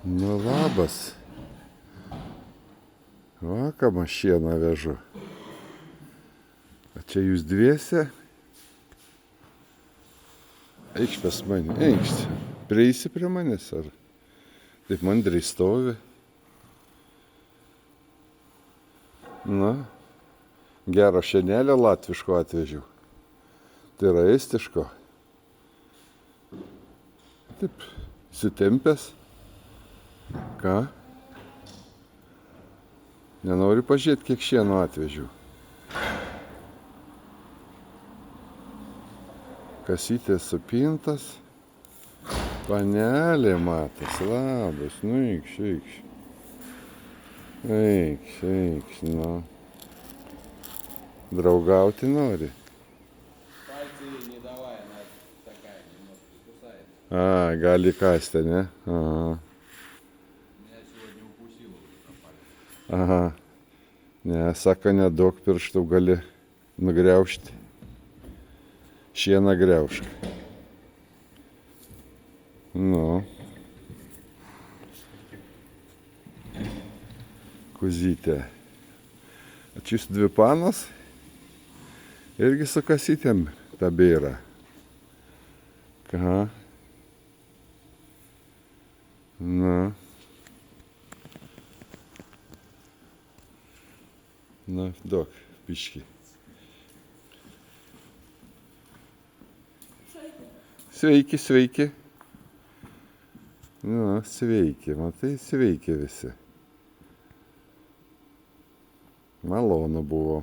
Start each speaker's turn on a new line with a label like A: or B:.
A: Nu labas. Va, ką mašieną vežu. A čia jūs dviese? Eikš pas mane, eikš. Prieisi prie manęs ar? Taip mandriai stovi. Na, gero šienelio latviško atvežiau. Tai yra estiško. Taip, įsitempęs. Ką? Nenori pažiūrėti, kiek šieno atvežiau. Kasytės supintas. Panelė matas, labas, nu eikš, eikš. Eikš, eikš, nu. Draugauti nori?
B: Пальцы не давай, она такая немножко кусается.
A: A, gali kasti, ne? Aha.
B: Меня сегодня укусило уже там палец.
A: Aha. Ne, sako, nedaug pirštų gali nugriaužti. Šieną griaužk. Nu. Kuzytė. A čia jūs dvi panos? Irgi su kasytėm tabėra. Ką? Nu. Na, duok, piškį. Sveiki, sveiki. Nu, sveiki, matai, sveiki visi. Malonu buvo.